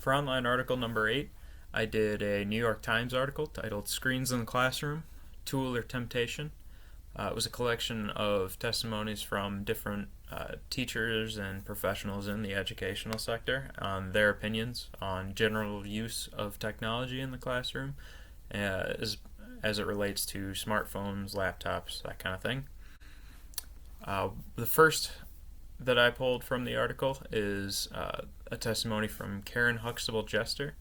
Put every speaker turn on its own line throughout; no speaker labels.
For online article number 8, I did a New York Times article titled Screens in the Classroom, Tool or Temptation. It was a collection of testimonies from different teachers and professionals in the educational sector on their opinions on general use of technology in the classroom as it relates to smartphones, laptops, that kind of thing. The first that I pulled from the article is a testimony from Karen Huxtable Jester.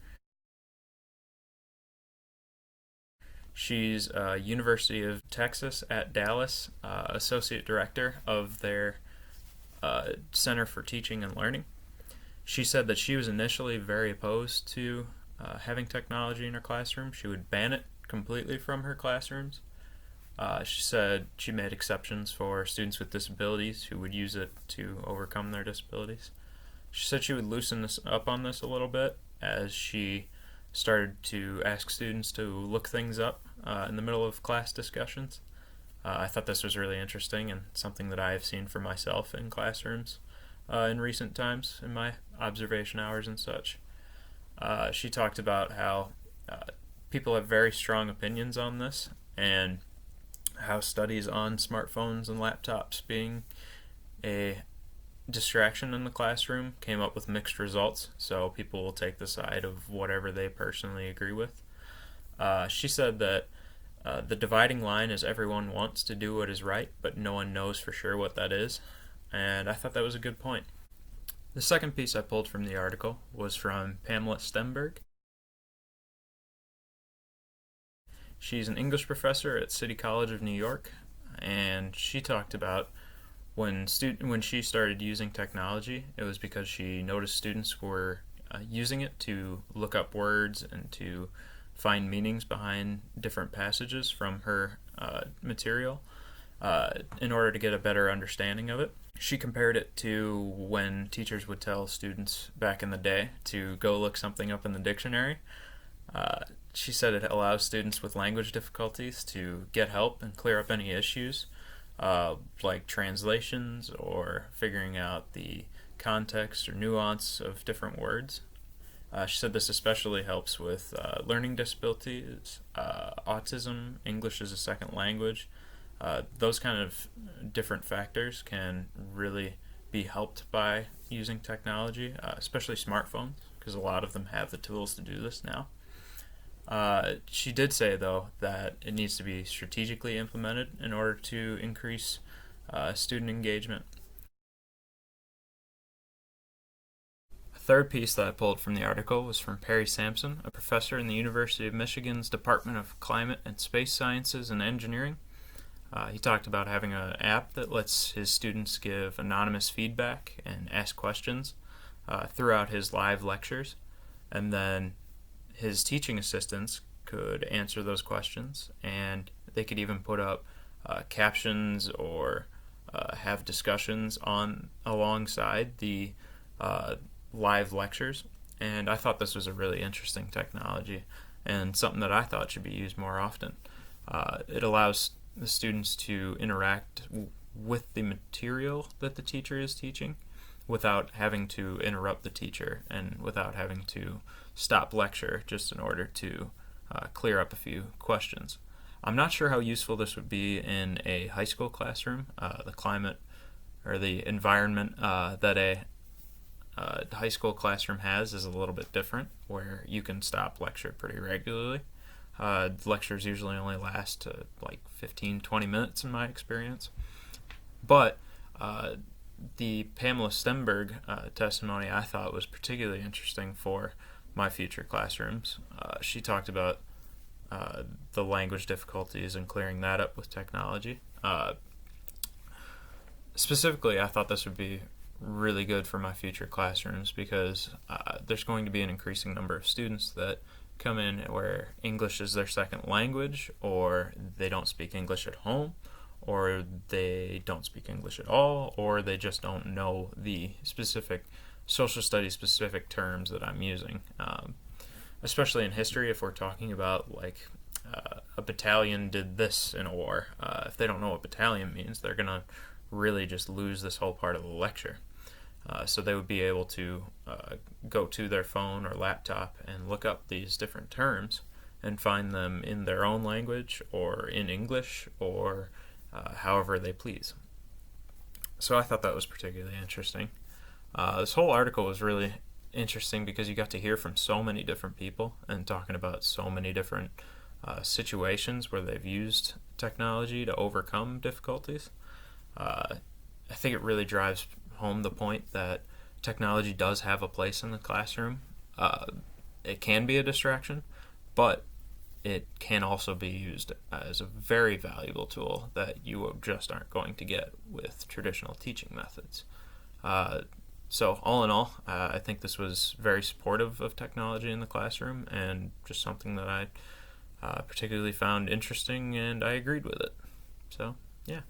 She's University of Texas at Dallas Associate Director of their Center for Teaching and Learning. She said that she was initially very opposed to having technology in her classroom. She would ban it completely from her classrooms. She said she made exceptions for students with disabilities who would use it to overcome their disabilities. She said she would loosen this up on this a little bit as she started to ask students to look things up in the middle of class discussions. I thought this was really interesting and something that I have seen for myself in classrooms in recent times in my observation hours and such. She talked about how people have very strong opinions on this and how studies on smartphones and laptops being a distraction in the classroom came up with mixed results, so people will take the side of whatever they personally agree with. She said that the dividing line is everyone wants to do what is right, but no one knows for sure what that is, and I thought that was a good point. The second piece I pulled from the article was from Pamela Stenberg. She's an English professor at City College of New York, and she talked about when she started using technology, it was because she noticed students were using it to look up words and to find meanings behind different passages from her material in order to get a better understanding of it. She compared it to when teachers would tell students back in the day to go look something up in the dictionary. She said it allows students with language difficulties to get help and clear up any issues, like translations or figuring out the context or nuance of different words. She said this especially helps with learning disabilities, autism, English as a second language. Those kind of different factors can really be helped by using technology, especially smartphones, because a lot of them have the tools to do this now. She did say, though, that it needs to be strategically implemented in order to increase student engagement. A third piece that I pulled from the article was from Perry Sampson, a professor in the University of Michigan's Department of Climate and Space Sciences and Engineering. He talked about having an app that lets his students give anonymous feedback and ask questions throughout his live lectures, and then his teaching assistants could answer those questions, and they could even put up captions or have discussions on alongside the live lectures. And I thought this was a really interesting technology and something that I thought should be used more often. It allows the students to interact with the material that the teacher is teaching without having to interrupt the teacher and without having to stop lecture just in order to clear up a few questions. I'm not sure how useful this would be in a high school classroom. The climate or the environment that a high school classroom has is a little bit different, where you can stop lecture pretty regularly. Lectures usually only last like 15-20 minutes in my experience. But the Pamela Stenberg testimony I thought was particularly interesting for my future classrooms. She talked about the language difficulties and clearing that up with technology. Specifically, I thought this would be really good for my future classrooms because there's going to be an increasing number of students that come in where English is their second language, or they don't speak English at home, or they don't speak English at all, or they just don't know the specific social studies specific terms that I'm using. Especially in history, if we're talking about like a battalion did this in a war, if they don't know what battalion means, they're going to really just lose this whole part of the lecture. So they would be able to go to their phone or laptop and look up these different terms and find them in their own language or in English or however they please. So I thought that was particularly interesting. This whole article was really interesting because you got to hear from so many different people and talking about so many different situations where they've used technology to overcome difficulties. I think it really drives home the point that technology does have a place in the classroom. It can be a distraction, but it can also be used as a very valuable tool that you just aren't going to get with traditional teaching methods. So all in all, I think this was very supportive of technology in the classroom and just something that I particularly found interesting, and I agreed with it. So, yeah.